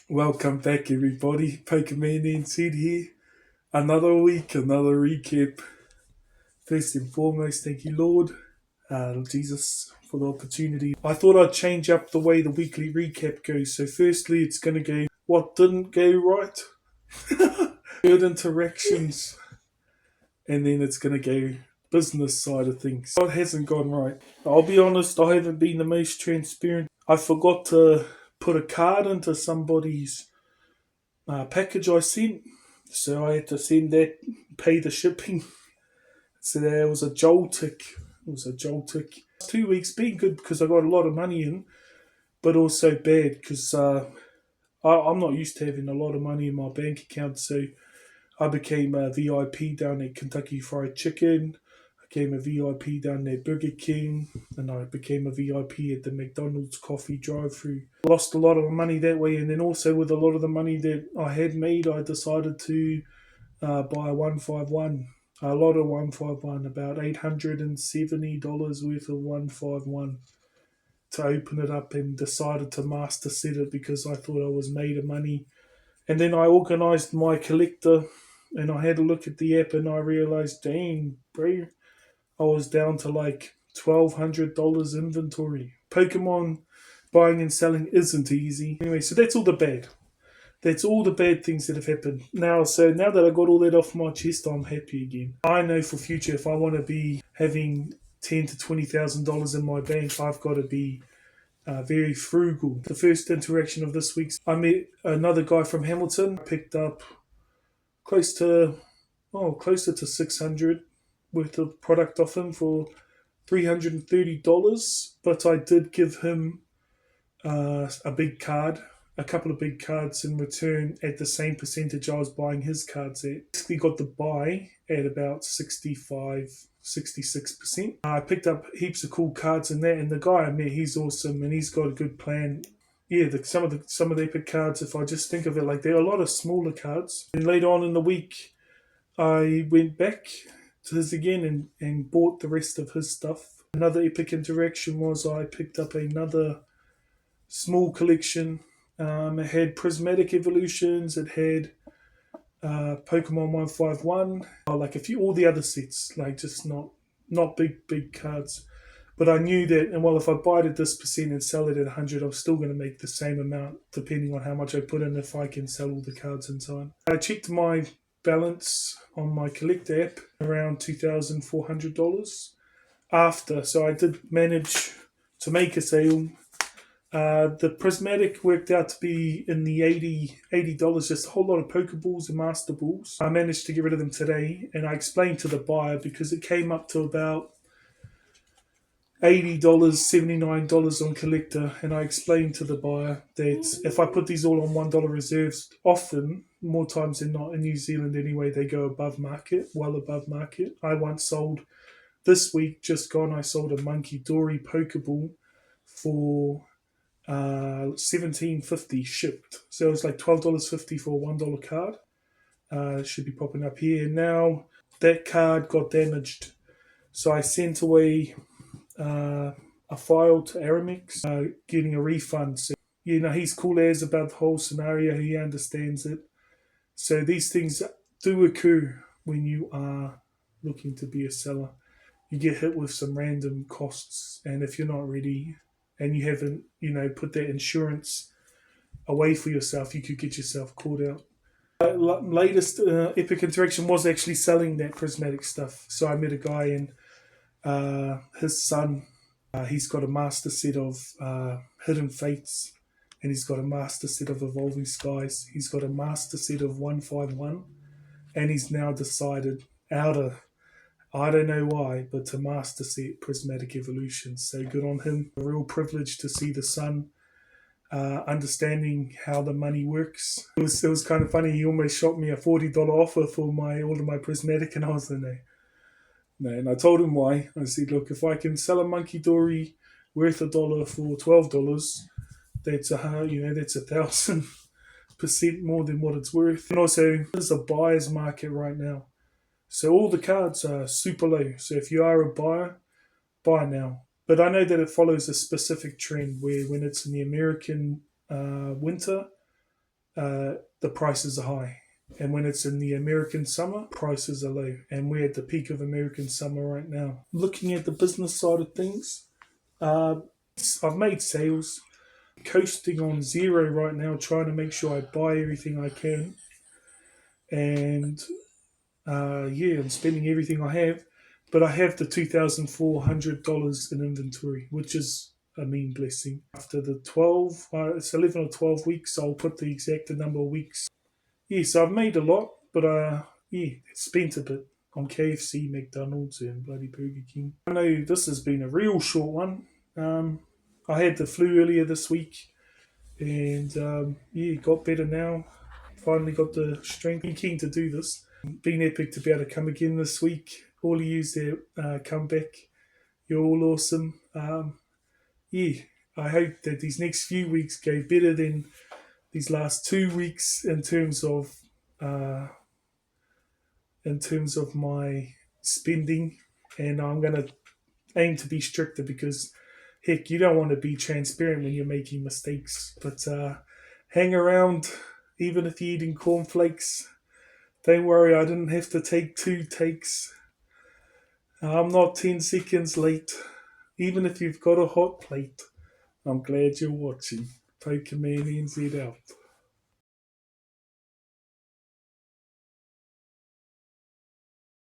Welcome back, everybody. PokeManNZ here. Another week, another recap. First and foremost, thank you, Lord, Jesus, for the opportunity. I thought I'd change up the way the weekly recap goes. So, firstly, it's going to go what didn't go right, good interactions, and then it's going to go business side of things. What hasn't gone right? I'll be honest, I haven't been the most transparent. I forgot to put a card into somebody's package I sent, so I had to send that, pay the shipping. So there was a joltic. It was a joltic. 2 weeks been good because I got a lot of money in, but also bad because I'm not used to having a lot of money in my bank account. So I became a VIP down at Kentucky Fried Chicken. I became a VIP down at Burger King, and I became a VIP at the McDonald's coffee drive-through. Lost a lot of money that way, and then also with a lot of the money that I had made, I decided to buy 151. A lot of 151, about $870 worth of 151 to open it up, and decided to master set it because I thought I was made of money. And then I organised my collector and I had a look at the app and I realised, dang, bro, I was down to like $1,200 inventory. Pokemon buying and selling isn't easy. Anyway, so that's all the bad. That's all the bad things that have happened. Now that I got all that off my chest, I'm happy again. I know for future if I want to be having $10,000 to $20,000 in my bank, I've got to be very frugal. The first interaction of this week's, I met another guy from Hamilton. Picked up close to, closer to 600 worth of product off him for $330. But I did give him a big card, a couple of big cards in return at the same percentage I was buying his cards at. Basically got the buy at about 66%. I picked up heaps of cool cards in that, and the guy I met, he's awesome and he's got a good plan. Yeah, some of the epic cards, if I just think of it like they're a lot of smaller cards. And later on in the week, I went back to his again and bought the rest of his stuff. Another epic interaction was I picked up another small collection. It had prismatic evolutions. It had Pokemon 151, like a few all the other sets, like just not big cards. But I knew that, and well, if I buy it at this percent and sell it at 100, I'm still going to make the same amount, depending on how much I put in, if I can sell all the cards in time. I checked my balance on my collector app, around $2,400 after, so I did manage to make a sale. The prismatic worked out to be in the $80, just a whole lot of Pokeballs and Master Balls. I managed to get rid of them today, and I explained to the buyer because it came up to about $80, $79 on collector, and I explained to the buyer that if I put these all on $1 reserves, often, more times than not, in New Zealand anyway, they go above market, well above market. I once sold, this week just gone, I sold a Monkey Dory Pokeball for $17.50 shipped. So it was like $12.50 for a $1 card. It should be popping up here. And now that card got damaged. So I sent away a file to Aramex, getting a refund. So, he's cool as about the whole scenario. He understands it. So these things do occur when you are looking to be a seller. You get hit with some random costs, and if you're not ready and you haven't, put that insurance away for yourself, you could get yourself caught out. Latest epic interaction was actually selling that prismatic stuff. So I met a guy and his son, he's got a master set of Hidden Fates, and he's got a master set of Evolving Skies. He's got a master set of 151, and he's now decided out of, I don't know why, but to master set Prismatic Evolution. So good on him. A real privilege to see the son understanding how the money works. It was kind of funny. He almost shot me a $40 offer for all of my Prismatic, and I was like, no. And I told him why. I said, look, if I can sell a Monkey Dory worth $1 for $12, that's that's 1,000% more than what it's worth. And also, there's a buyer's market right now. So all the cards are super low. So if you are a buyer, buy now. But I know that it follows a specific trend where when it's in the American winter, the prices are high. And when it's in the American summer, prices are low. And we're at the peak of American summer right now. Looking at the business side of things, uh, I've made sales, coasting on zero right now, trying to make sure I buy everything I can. And yeah, I'm spending everything I have. But I have the $2,400 in inventory, which is a mean blessing. After the 12, it's 11 or 12 weeks, I'll put the exact number of weeks. Yeah, so I've made a lot, but yeah, spent a bit on KFC, McDonald's, and bloody Burger King. I know this has been a real short one. Um, I had the flu earlier this week, and yeah, got better now. Finally got the strength. Been keen to do this. Been epic to be able to come again this week. All of you there, come back. You're all awesome. Yeah, I hope that these next few weeks go better than these last 2 weeks uh, in terms of my spending, and I'm going to aim to be stricter because heck, you don't want to be transparent when you're making mistakes. But hang around, even if you're eating cornflakes. Don't worry, I didn't have to take 2 takes. I'm not 10 seconds late. Even if you've got a hot plate, I'm glad you're watching. PokeManNZ out.